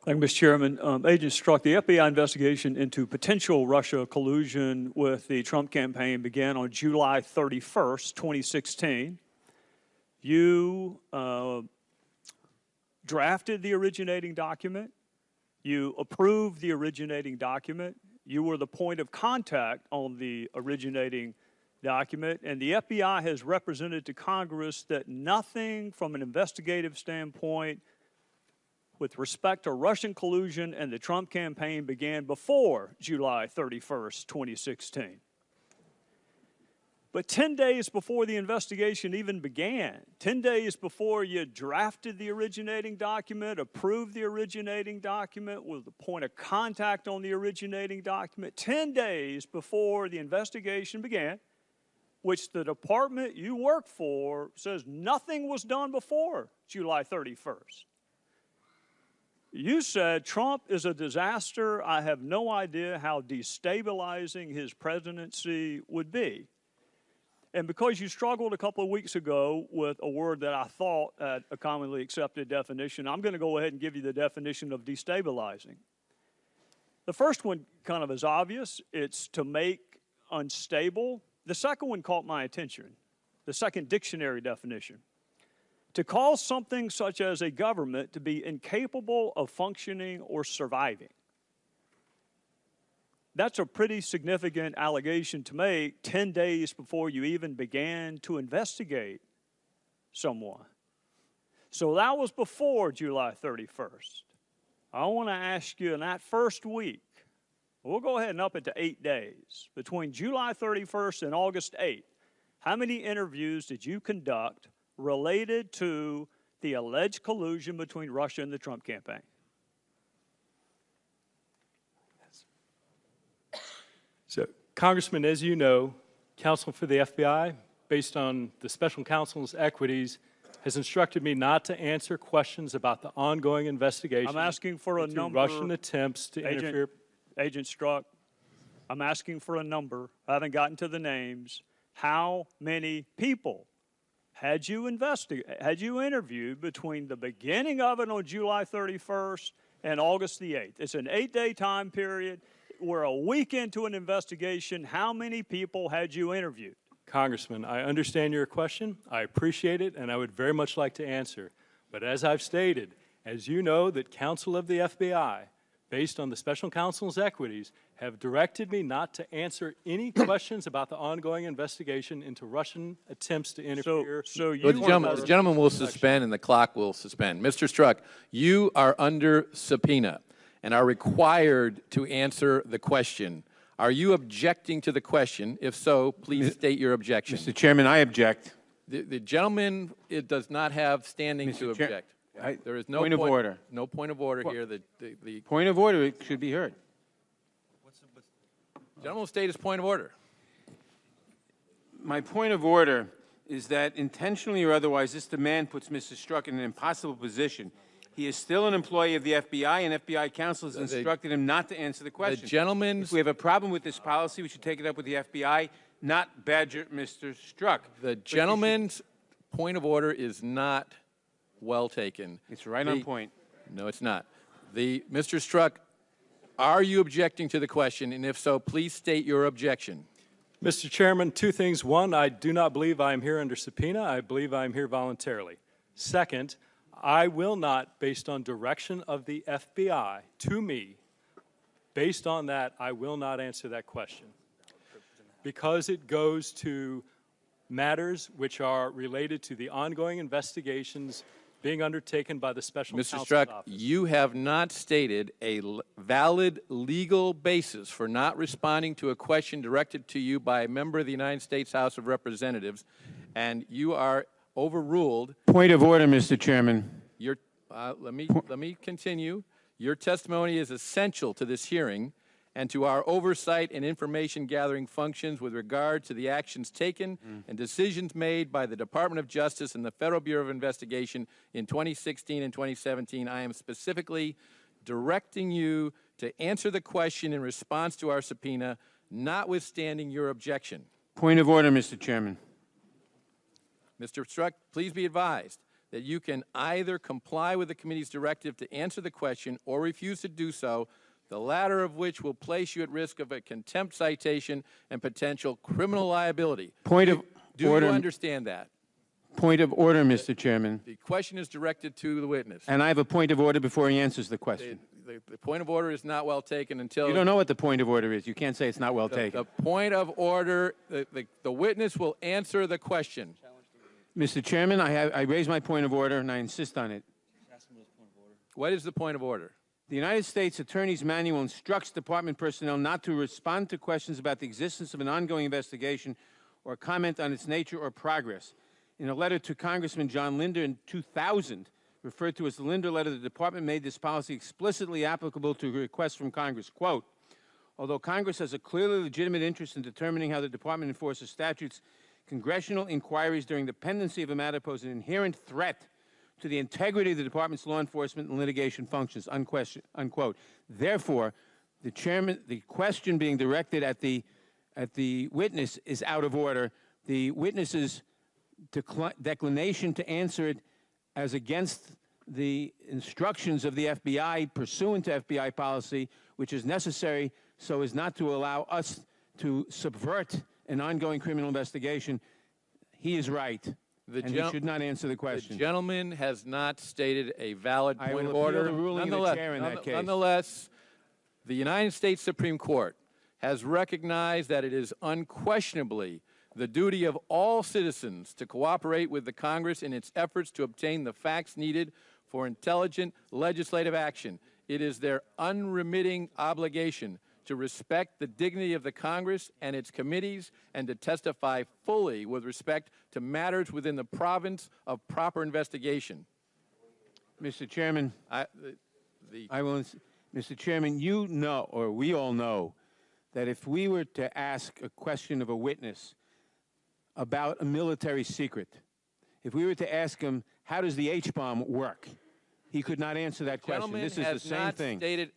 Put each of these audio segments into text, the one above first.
Thank you, Mr. Chairman. Agent Strzok, the FBI investigation into potential Russia collusion with the Trump campaign began on July 31st, 2016. You drafted the originating document. You approved the originating document. You were the point of contact on the originating document, and the FBI has represented to Congress that nothing from an investigative standpoint with respect to Russian collusion and the Trump campaign began before July 31st, 2016. But 10 days before the investigation even began, 10 days before you drafted the originating document, approved the originating document, was the point of contact on the originating document, 10 days before the investigation began, which the department you work for says nothing was done before July 31st. You said Trump is a disaster. I have no idea how destabilizing his presidency would be. And because you struggled a couple of weeks ago with a word that I thought had a commonly accepted definition, I'm going to go ahead and give you the definition of destabilizing. The first one kind of is obvious. It's to make unstable. The second one caught my attention, the second dictionary definition. To cause something such as a government to be incapable of functioning or surviving. That's a pretty significant allegation to make 10 days before you even began to investigate someone. So that was before July 31st. I want to ask you in that first week, we'll go ahead and up it to 8 days, between July 31st and August 8th, how many interviews did you conduct related to the alleged collusion between Russia and the Trump campaign? So, Congressman, as you know, counsel for the FBI, based on the special counsel's equities, has instructed me not to answer questions about the ongoing investigation. I'm asking for a number. Russian attempts to interfere. Agent Strzok, I'm asking for a number. I haven't gotten to the names. How many people had you interviewed between the beginning of it on July 31st and August the 8th? It's an 8-day time period. We're a week into an investigation. How many people had you interviewed? Congressman, I understand your question. I appreciate it, and I would very much like to answer. But as I've stated, as you know, that counsel of the FBI, based on the special counsel's equities, have directed me not to answer any questions about the ongoing investigation into Russian attempts to interfere. The gentleman will suspend and the clock will suspend. Mr. Strzok, you are under subpoena and are required to answer the question. Are you objecting to the question? If so, please state your objection. Mr. Chairman, I object. The gentleman does not have standing to object. There is no point of order. No point of order here. The point of order, it should be heard. Gentleman will state his point of order. My point of order is that intentionally or otherwise, this demand puts Mr. Strzok in an impossible position. He is still an employee of the FBI, and FBI counsel has instructed him not to answer the question. If we have a problem with this policy, we should take it up with the FBI, not badger Mr. Strzok. The gentleman's point of order is not well taken. It's right on point. No, it's not. Mr. Strzok, are you objecting to the question? And if so, please state your objection. Mr. Chairman, two things. One, I do not believe I am here under subpoena. I believe I am here voluntarily. Second, I will not, based on direction of the FBI to me, based on that, I will not answer that question because it goes to matters which are related to the ongoing investigations being undertaken by the Special Counsel's Mr. Strzok, Office. you have not stated a valid legal basis for not responding to a question directed to you by a member of the United States House of Representatives, and you are overruled. Point of order, Mr. Chairman. Let me continue. Your testimony is essential to this hearing and to our oversight and information gathering functions with regard to the actions taken and decisions made by the Department of Justice and the Federal Bureau of Investigation in 2016 and 2017. I am specifically directing you to answer the question in response to our subpoena, notwithstanding your objection. Point of order, Mr. Chairman. Mr. Strzok, please be advised that you can either comply with the committee's directive to answer the question or refuse to do so, the latter of which will place you at risk of a contempt citation and potential criminal liability. Point Do order. you understand that? Point of order, Mr. Chairman. The question is directed to the witness. And I have a point of order before he answers the question. The point of order is not well taken until... You don't know what the point of order is. You can't say it's not well taken. The point of order, the witness will answer the question. Mr. Chairman, I raise my point of order, and I insist on it. What is the point of order? The United States Attorney's Manual instructs department personnel not to respond to questions about the existence of an ongoing investigation or comment on its nature or progress. In a letter to Congressman John Linder in 2000, referred to as the Linder letter, the department made this policy explicitly applicable to requests from Congress. Quote, although Congress has a clearly legitimate interest in determining how the department enforces statutes, congressional inquiries during the pendency of a matter pose an inherent threat to the integrity of the department's law enforcement and litigation functions, unquote. Therefore, the question being directed at the witness is out of order. The witness's declination to answer it as against the instructions of the FBI pursuant to FBI policy, which is necessary so as not to allow us to subvert an ongoing criminal investigation. He is right, and he should not answer the question. The gentleman has not stated a valid point of order. I will appeal the ruling of the chair in that case. Nonetheless, the United States Supreme Court has recognized that it is unquestionably the duty of all citizens to cooperate with the Congress in its efforts to obtain the facts needed for intelligent legislative action. It is their unremitting obligation to respect the dignity of the Congress and its committees and to testify fully with respect to matters within the province of proper investigation. Mr. Chairman, Mr. Chairman, you know, or we all know, that if we were to ask a question of a witness about a military secret, if we were to ask him, how does the H-bomb work, he could not answer that question. This is the same thing.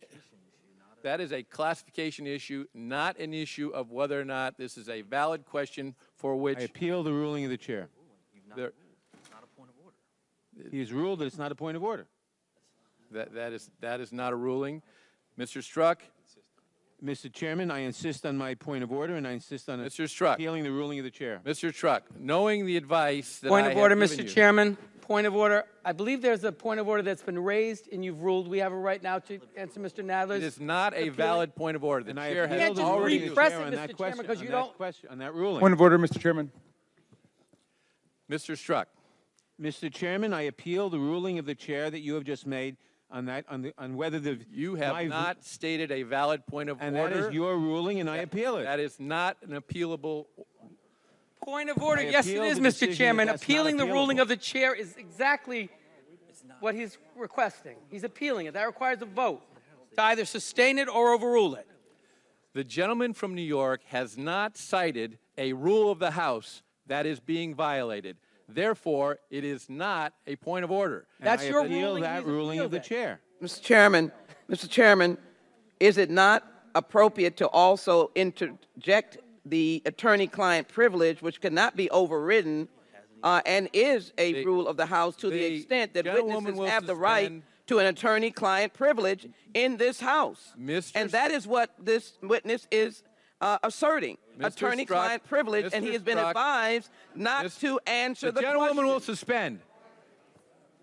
That is a classification issue, not an issue of whether or not this is a valid question for which... I appeal the ruling of the chair. He has ruled that it's not a point of order. That is not a ruling. Mr. Strzok? Mr. Chairman, I insist on my point of order, and I insist on Mr. Strzok, appealing the ruling of the chair. Mr. Strzok, knowing the advice that Point I of order, have given Mr. you, Chairman. Point of order. I believe there's a point of order that's been raised, and you've ruled we have a right now to answer Mr. Nadler's. it is not a valid point of order. The chair You has can't just already... repress it, Mr. Chairman, because you don't... On that ruling. Point of order, Mr. Chairman. Mr. Strzok. Mr. Chairman, I appeal the ruling of the chair that you have just made on that, on whether the... You have not stated a valid point of and order. that is your ruling, and I appeal it. That is not an appealable... Point of order. I Yes, it appeal is, the Mr. decision Chairman. that that's not Appealing the ruling appealable. of the chair is exactly what he's requesting. He's appealing it. That requires a vote to either sustain it or overrule it. The gentleman from New York has not cited a rule of the House that is being violated. Therefore, it is not a point of order. That's your appeal ruling. that He's ruling of appealed the it. chair. Mr. Chairman, is it not appropriate to also interject the attorney-client privilege, which cannot be overridden, and is a rule of the House to the extent that witnesses have the right to an attorney-client privilege in this House? And that is what this witness is asserting, attorney-client privilege, and he has been advised not to answer the question. The gentleman will suspend.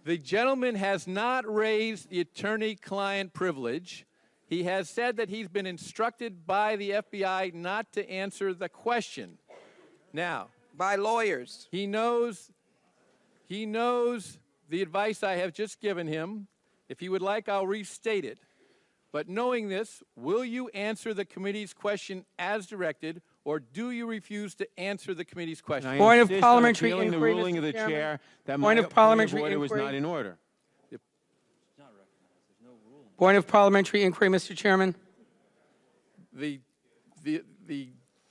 The gentleman has not raised the attorney-client privilege. He has said that he's been instructed by the FBI not to answer the question. Now, by lawyers. He knows the advice I have just given him. If he would like, I'll restate it. But knowing this, will you answer the committee's question as directed, or do you refuse to answer the committee's question? Point of parliamentary appealing inquiry, the ruling Mr. of the Chairman. chair that Point my of parliamentary point of order was inquiry. not in order. Point of parliamentary inquiry, Mr. Chairman. The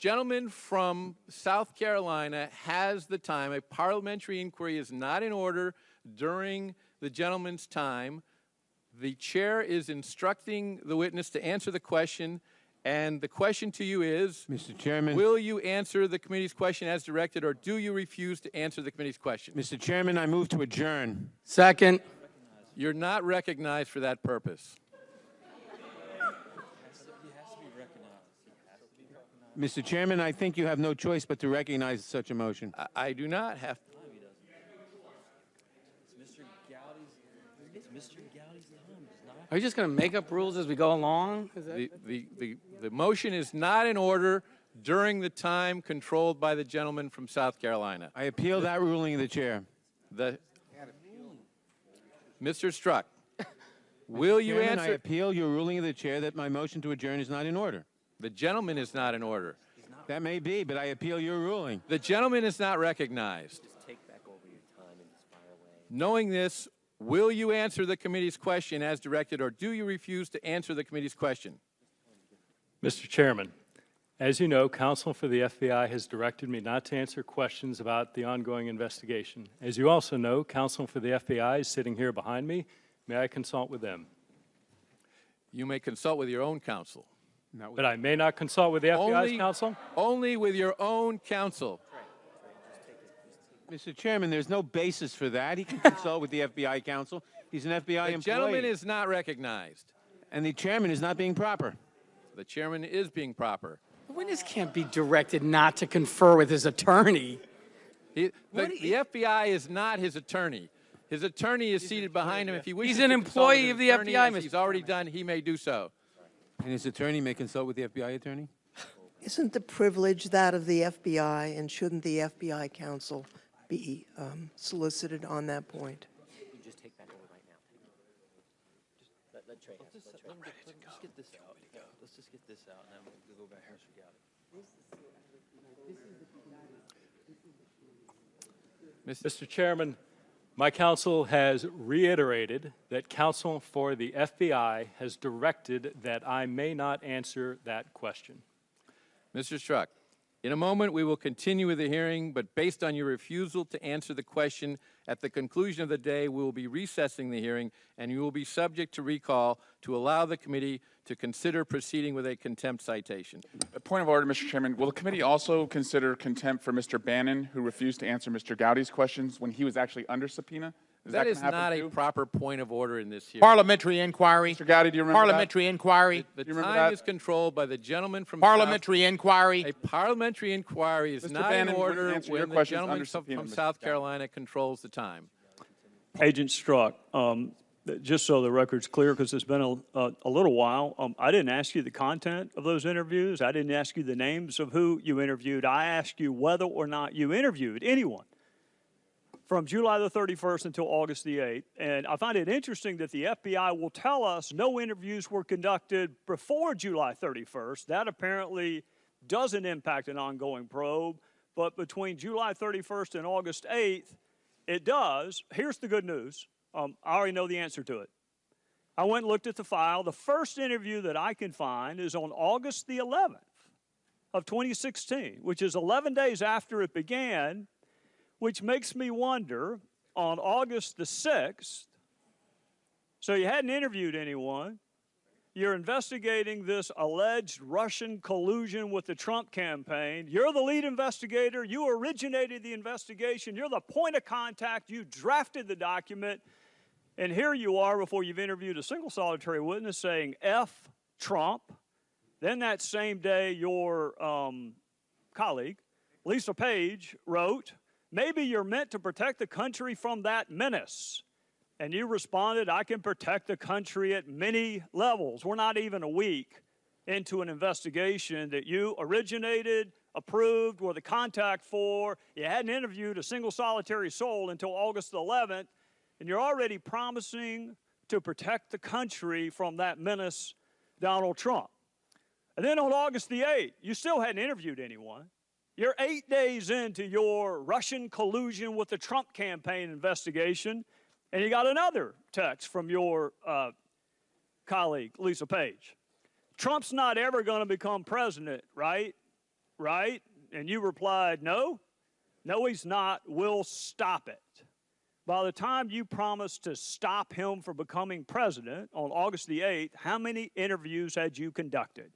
gentleman from South Carolina has the time. A parliamentary inquiry is not in order during the gentleman's time. The chair is instructing the witness to answer the question, And the question to you is, Mr. Chairman. will you answer the committee's question as directed, or do you refuse to answer the committee's question? Mr. Chairman, I move to adjourn. Second. You're not recognized for that purpose. Mr. Chairman, I think you have no choice but to recognize such a motion. I do not have. Are you just going to make up rules as we go along? Is that, The motion is not in order during the time controlled by the gentleman from South Carolina. I appeal that ruling of the chair. Mr. Strzok, will you Chairman, I answer? appeal your ruling of the chair that my motion to adjourn is not in order. The gentleman is not in order. That may be, but I appeal your ruling. The gentleman is not recognized. Knowing this, will you answer the committee's question as directed, or do you refuse to answer the committee's question? Mr. Chairman, as you know, counsel for the FBI has directed me not to answer questions about the ongoing investigation. As you also know, counsel for the FBI is sitting here behind me. May I consult with them? You may consult with your own counsel. But I may not consult with the FBI's counsel? Only with your own counsel. Mr. Chairman, there's no basis for that. He can consult with the FBI counsel. He's an FBI employee. The gentleman is not recognized. And the chairman is not being proper. The chairman is being proper. the witness can't be directed not to confer with his attorney. The FBI is not his attorney. His attorney is seated behind him. If he wishes He's an to consult with employee his of the attorney, FBI, as Mr. he's already done, he may do so. And his attorney may consult with the FBI attorney? Isn't the privilege that of the FBI, and shouldn't the FBI counsel be solicited on that point? Just take back over right now. Let Trey have it. Let's get this out. Let's just get this out, and then we'll go back to Mr. Gowdy. Mr. Chairman, my counsel has reiterated that counsel for the FBI has directed that I may not answer that question. Mr. Strzok, in a moment we will continue with the hearing, but based on your refusal to answer the question, at the conclusion of the day we will be recessing the hearing, and you will be subject to recall to allow the committee to consider proceeding with a contempt citation. A point of order, Mr. Chairman. Will the committee also consider contempt for Mr. Bannon, who refused to answer Mr. Gowdy's questions when he was actually under subpoena? That is not a proper point of order in this hearing. Parliamentary inquiry. Mr. Gowdy, do you remember Parliamentary inquiry. The you remember time that? is controlled by the gentleman from Parliamentary inquiry. A parliamentary inquiry is Mr. not Bannon in wouldn't order answer your when the questions gentleman under subpoena, from Mr. South Gowdy. Carolina controls the time. Agent Strzok, just so the record's clear, because it's been a little while, I didn't ask you the content of those interviews. I didn't ask you the names of who you interviewed. I asked you whether or not you interviewed anyone from July the 31st until August the 8th. And I find it interesting that the FBI will tell us no interviews were conducted before July 31st. That apparently doesn't impact an ongoing probe. But between July 31st and August 8th, it does. Here's the good news. I already know the answer to it. I went and looked at the file. The first interview that I can find is on August the 11th of 2016, which is 11 days after it began, which makes me wonder, on August the 6th, so you hadn't interviewed anyone, you're investigating this alleged Russian collusion with the Trump campaign. You're the lead investigator. You originated the investigation. You're the point of contact. You drafted the document. And here you are before you've interviewed a single solitary witness saying F Trump. Then that same day, your colleague, Lisa Page, wrote, "Maybe you're meant to protect the country from that menace." And you responded, "I can protect the country at many levels." We're not even a week into an investigation that you originated, approved, were the contact for. You hadn't interviewed a single solitary soul until August 11th, and you're already promising to protect the country from that menace, Donald Trump. And then on August the 8th, you still hadn't interviewed anyone. You're 8 days into your Russian collusion with the Trump campaign investigation, and you got another text from your colleague, Lisa Page. "Trump's not ever going to become president, right? Right?" And you replied, "No, he's not. We'll stop it." By the time you promised to stop him from becoming president on August the 8th, how many interviews had you conducted?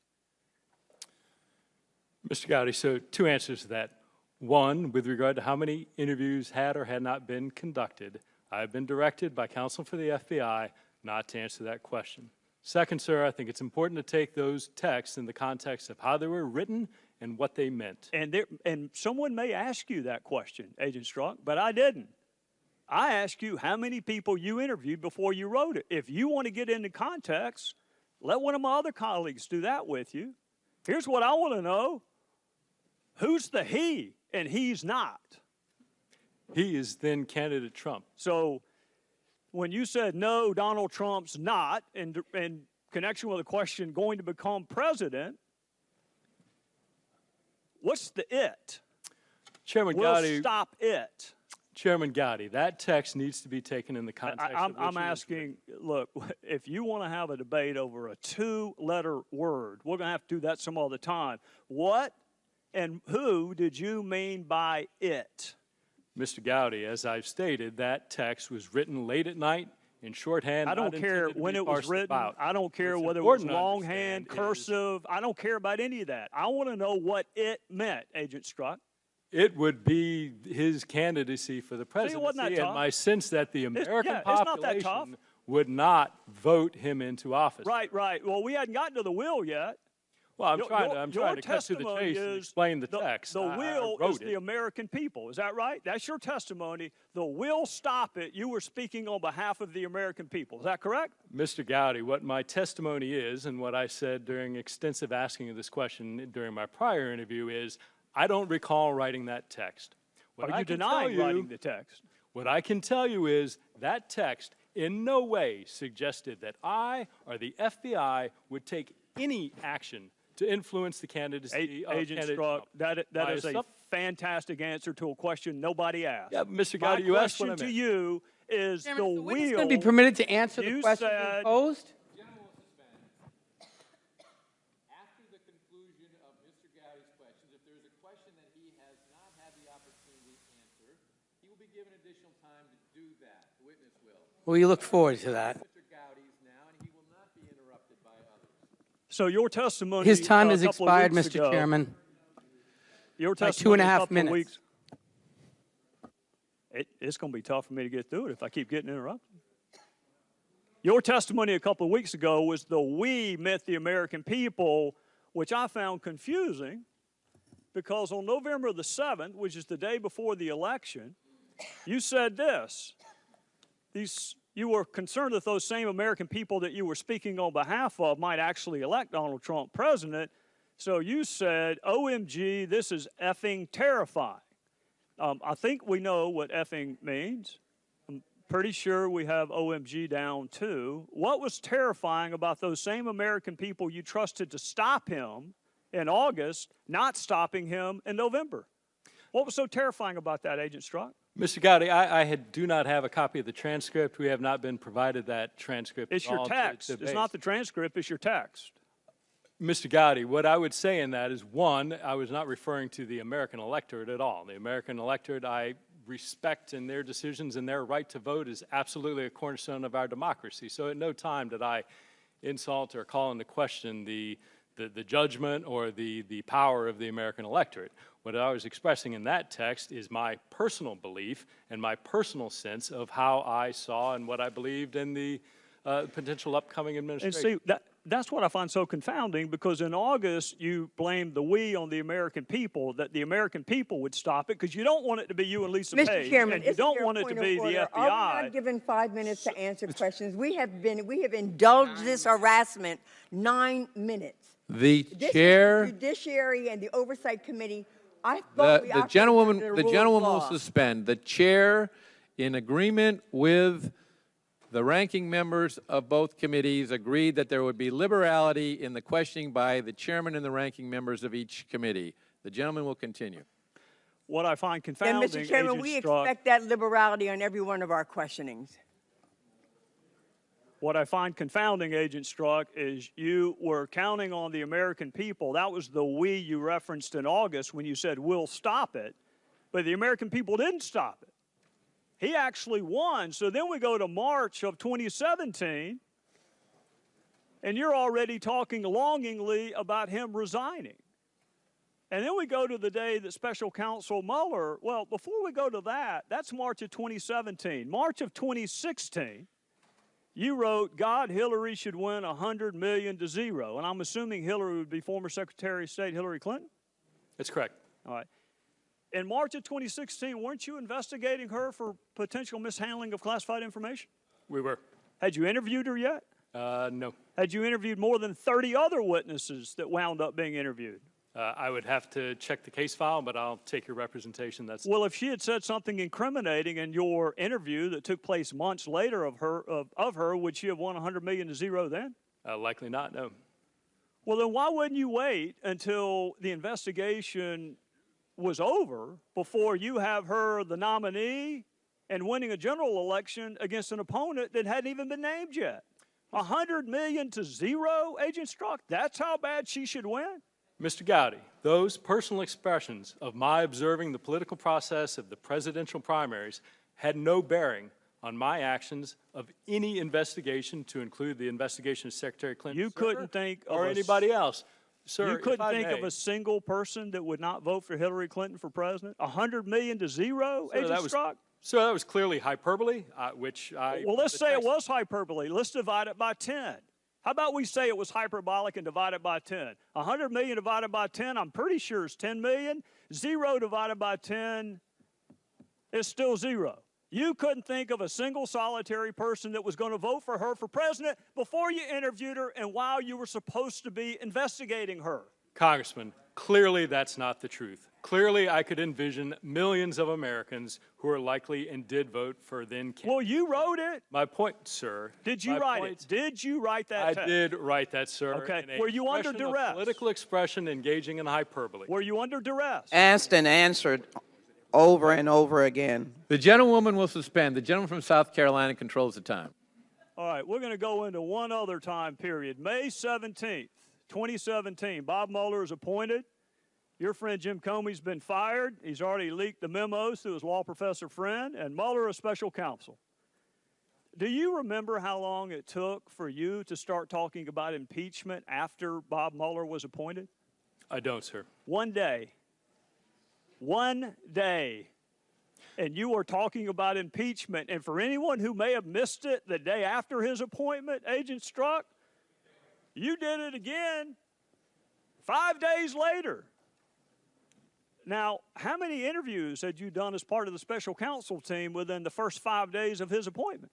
Mr. Gowdy, so two answers to that. One, with regard to how many interviews had or had not been conducted, I've been directed by counsel for the FBI not to answer that question. Second, sir, I think it's important to take those texts in the context of how they were written and what they meant. And someone may ask you that question, Agent Strzok, but I didn't. I asked you how many people you interviewed before you wrote it. If you want to get into context, let one of my other colleagues do that with you. Here's what I want to know. Who's the he and he's not? He is then candidate Trump. So when you said, no, Donald Trump's not, in connection with the question, going to become president, what's the it? Chairman We'll Gowdy. Stop it. Chairman Gowdy, that text needs to be taken in the context of which I'm asking, look, if you want to have a debate over a two-letter word, we're going to have to do that some other time. What and who did you mean by it? Mr. Gowdy, as I've stated, that text was written late at night in shorthand. I don't care when it was written. I don't care whether it was longhand, cursive. I don't care about any of that. I want to know what it meant, Agent Strzok. It would be his candidacy for the presidency, wasn't that tough? And my sense that the American it's not that tough. population would not vote him into office. Right. Well, we hadn't gotten to the will yet. Well, I'm trying to cut to the chase and explain the text. The will is the American people. Is that right? That's your testimony. The will stop it. You were speaking on behalf of the American people. Is that correct? Mr. Gowdy, what my testimony is and what I said during extensive asking of this question during my prior interview is I don't recall writing that text. Are you denying writing the text? What I can tell you is that text in no way suggested that I or the FBI would take any action to influence the candidacy of Agent candidate Strzok, Trump. that is a fantastic answer to a question nobody asked. Yeah, Mr. Gowdy, you asked what I meant. My question to you is Chairman, the the witness will. going to be permitted to answer the question posed? After the conclusion of Mr. Gowdy's questions, if there's a question that he has not had the opportunity to answer, he will be given additional time to do that. The witness will. Well, you look forward to that. Mr. Gowdy's now, and he will not be interrupted by others. So your testimony. His time has a couple of expired, weeks Mr. ago, Chairman. Your By testimony 2.5 a couple of minutes. weeks. It's going to be tough for me to get through it if I keep getting interrupted. Your testimony a couple of weeks ago was the we meant the American people, which I found confusing because on November the 7th, which is the day before the election, you said this. You were concerned that those same American people that you were speaking on behalf of might actually elect Donald Trump president. So you said, OMG, this is effing terrifying. I think we know what effing means. I'm pretty sure we have OMG down too. What was terrifying about those same American people you trusted to stop him in August, not stopping him in November? What was so terrifying about that, Agent Strzok? Mr. Gowdy, I do not have a copy of the transcript. We have not been provided that transcript. It's your text. It's not the transcript. It's your text. Mr. Gowdy, what I would say in that is, one, I was not referring to the American electorate at all. The American electorate I respect in their decisions, and their right to vote is absolutely a cornerstone of our democracy. So at no time did I insult or call into question the judgment or the power of the American electorate. What I was expressing in that text is my personal belief and my personal sense of how I saw and what I believed in the potential upcoming administration. And see, that's what I find so confounding, because in August you blamed the we on the American people, that the American people would stop it, because you don't want it to be you and Lisa Page. Mr. Chairman, and you don't want it to be the FBI. Are we not given 5 minutes to answer questions? We have indulged this harassment 9 minutes. The This chair, is the Judiciary and the Oversight Committee. I thought we the operated gentlewoman, under the rule of gentlewoman will law. suspend. The chair, in agreement with the ranking members of both committees, agreed that there would be liberality in the questioning by the chairman and the ranking members of each committee. The gentleman will continue. What I find And confounding, Mr. Chairman, Agent we Strzok, expect that liberality on every one of our questionings. what I find confounding, Agent Strzok, is you were counting on the American people. That was the we you referenced in August when you said, we'll stop it. But the American people didn't stop it. He actually won. So then we go to March of 2017, and you're already talking longingly about him resigning. And then we go to the day that Special Counsel Mueller, well, before we go to that, that's March of 2017. March of 2016, you wrote, God, Hillary should win 100 million to 0. And I'm assuming Hillary would be former Secretary of State Hillary Clinton? That's correct. All right. In March of 2016, weren't you investigating her for potential mishandling of classified information? We were. Had you interviewed her yet? No. Had you interviewed more than 30 other witnesses that wound up being interviewed? I would have to check the case file, but I'll take your representation. That's well, if she had said something incriminating in your interview that took place months later of her, would she have won 100 million to 0 then? Likely not, no. Well, then why wouldn't you wait until the investigation was over before you have her the nominee and winning a general election against an opponent that hadn't even been named yet? 100 million to 0, Agent Strzok? That's how bad she should win? Mr. Gowdy, those personal expressions of my observing the political process of the presidential primaries had no bearing on my actions of any investigation, to include the investigation of Secretary Clinton. You couldn't think of or anybody else. Sir, you couldn't think of a single person that would not vote for Hillary Clinton for president? 100 million to 0, Agent Strzok? So that was clearly hyperbole, which I... Well, let's say it was hyperbole. Let's divide it by 10. How about we say it was hyperbolic and divide it by 10? 100 million divided by 10, I'm pretty sure is 10 million. 0 divided by 10 is still 0. You couldn't think of a single solitary person that was going to vote for her for president before you interviewed her and while you were supposed to be investigating her. Congressman, clearly that's not the truth. Clearly, I could envision millions of Americans who are likely and did vote for then candidate. Well, you wrote it. My point, sir. Did you write it? Did you write that text? I did write that, sir. Okay. Were you under duress? Political expression engaging in hyperbole. Were you under duress? Asked and answered over and over again. The gentlewoman will suspend. The gentleman from South Carolina controls the time. All right, we're going to go into one other time period. May 17th, 2017, Bob Mueller is appointed. Your friend Jim Comey's been fired. He's already leaked the memos to his law professor friend, and Mueller is special counsel. Do you remember how long it took for you to start talking about impeachment after Bob Mueller was appointed? I don't, sir. 1 day. 1 day. And you were talking about impeachment. And for anyone who may have missed it the day after his appointment, Agent Strzok, you did it again 5 days later. Now, how many interviews had you done as part of the special counsel team within the first 5 days of his appointment?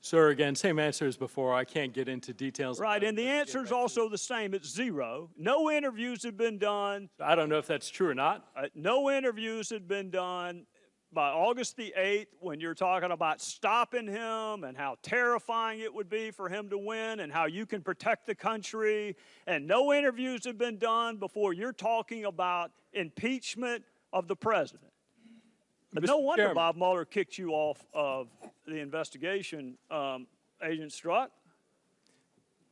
Sir, again, same answer as before. I can't get into details. Right, and the answer is also the same. It's 0. No interviews had been done. I don't know if that's true or not. No interviews had been done by August the 8th when you're talking about stopping him and how terrifying it would be for him to win and how you can protect the country. And no interviews have been done before you're talking about impeachment of the president. But no wonder Chairman, Bob Mueller kicked you off of the investigation, Agent Strzok.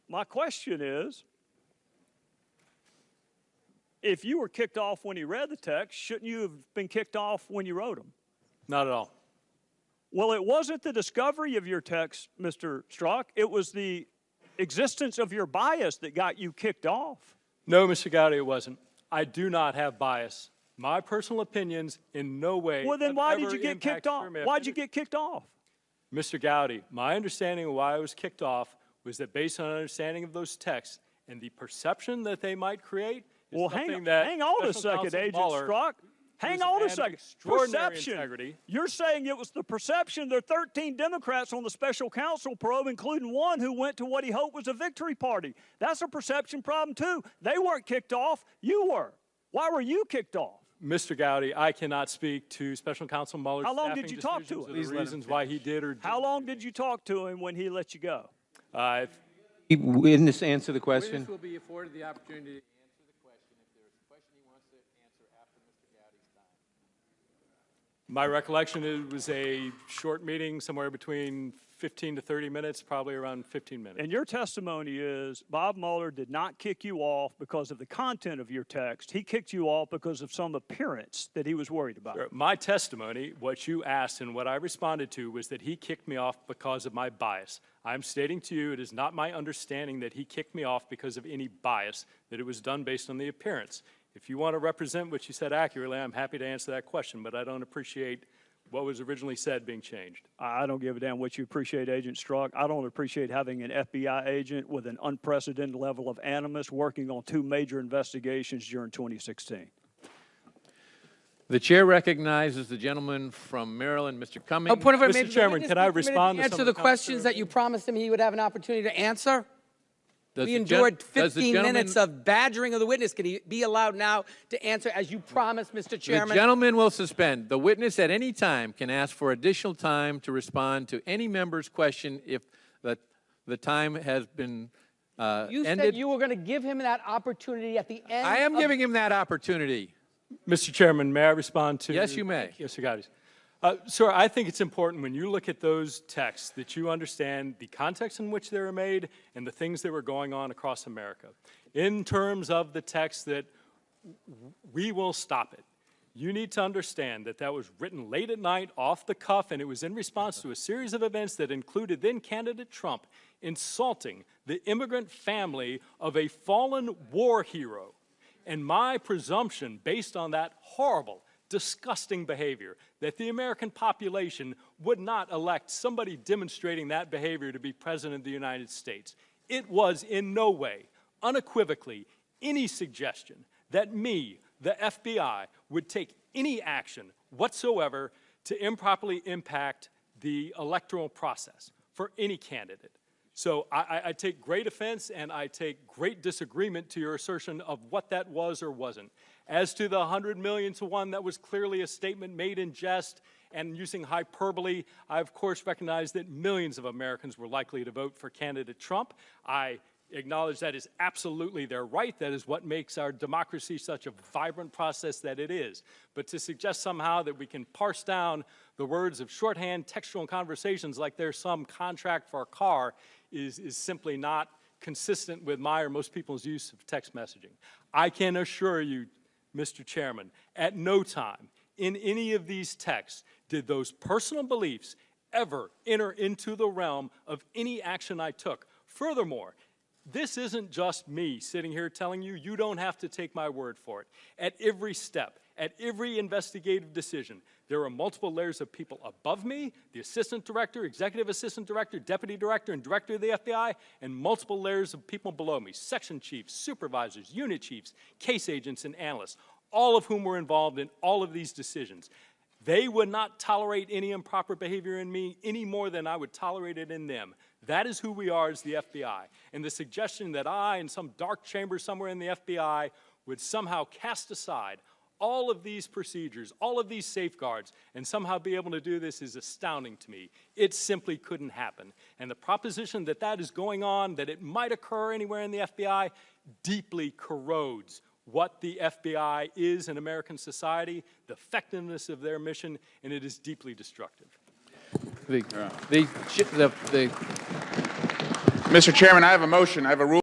My question is, if you were kicked off when he read the text, shouldn't you have been kicked off when you wrote them? Not at all. Well, it wasn't the discovery of your text, Mr. Strzok. It was the existence of your bias that got you kicked off. No, Mr. Gowdy, it wasn't. I do not have bias. My personal opinions in no way. Well, then why did you get kicked off? Why'd you get kicked off? Mr. Gowdy, my understanding of why I was kicked off was that based on an understanding of those texts and the perception that they might create is something that hang on a Special second, Counsel Agent Mueller, Strzok. Hang on a second. Perception. Integrity. You're saying it was the perception. There are 13 Democrats on the special counsel probe, including one who went to what he hoped was a victory party. That's a perception problem, too. They weren't kicked off. You were. Why were you kicked off? Mr. Gowdy, I cannot speak to Special Counsel Mueller's How long did you talk to him? The reasons why he did or didn't. How long did you talk to him when he let you go? Witness answer the question. Witness will be afforded the opportunity to answer the question if there is a question he wants to answer after Mr. Gowdy's time. My recollection, it was a short meeting, somewhere between 15 to 30 minutes, probably around 15 minutes. And your testimony is Bob Mueller did not kick you off because of the content of your text. He kicked you off because of some appearance that he was worried about. Sure. My testimony, what you asked and what I responded to, was that he kicked me off because of my bias. I'm stating to you it is not my understanding that he kicked me off because of any bias, that it was done based on the appearance. If you want to represent what you said accurately, I'm happy to answer that question, but I don't appreciate what was originally said being changed. I don't give a damn what you appreciate, Agent Strzok. I don't appreciate having an FBI agent with an unprecedented level of animus working on 2 major investigations during 2016. The chair recognizes the gentleman from Maryland, Mr. Cummings. Point of order, Mr. maybe the Chairman, witness can I needs a minute to respond to some answer of the the questions that you promised him he would have an opportunity to answer? Does We the endured does the 15 gentleman- minutes of badgering of the witness. Can he be allowed now to answer as you promised, Mr. Chairman? The gentleman will suspend. The witness at any time can ask for additional time to respond to any member's question if the time has been You ended. said you were going to give him that opportunity at the end. I am giving him that opportunity. Mr. Chairman, may I respond to? Yes, you may. Mr. Gowdy. Sir, I think it's important when you look at those texts that you understand the context in which they were made and the things that were going on across America. In terms of the text that we will stop it, you need to understand that that was written late at night, off the cuff, and it was in response to a series of events that included then-candidate Trump insulting the immigrant family of a fallen war hero. And my presumption, based on that horrible, disgusting behavior, that the American population would not elect somebody demonstrating that behavior to be President of the United States. It was in no way, unequivocally, any suggestion that me, the FBI, would take any action whatsoever to improperly impact the electoral process for any candidate. So I take great offense and I take great disagreement to your assertion of what that was or wasn't. As to the 100 million to 1, that was clearly a statement made in jest and using hyperbole. I, of course, recognize that millions of Americans were likely to vote for candidate Trump. I acknowledge that is absolutely their right. That is what makes our democracy such a vibrant process that it is. But to suggest somehow that we can parse down the words of shorthand textual conversations like there's some contract for a car is simply not consistent with my or most people's use of text messaging. I can assure you, Mr. Chairman, at no time in any of these texts did those personal beliefs ever enter into the realm of any action I took. Furthermore, this isn't just me sitting here telling you, you don't have to take my word for it. At every step, at every investigative decision, there are multiple layers of people above me, the assistant director, executive assistant director, deputy director, and director of the FBI, and multiple layers of people below me, section chiefs, supervisors, unit chiefs, case agents, and analysts, all of whom were involved in all of these decisions. They would not tolerate any improper behavior in me any more than I would tolerate it in them. That is who we are as the FBI. And the suggestion that I, in some dark chamber somewhere in the FBI, would somehow cast aside all of these procedures, all of these safeguards, and somehow be able to do this is astounding to me. It simply couldn't happen. And the proposition that that is going on, that it might occur anywhere in the FBI, deeply corrodes what the FBI is in American society, the effectiveness of their mission, and it is deeply destructive. Mr. Chairman, I have a motion. I have a rule.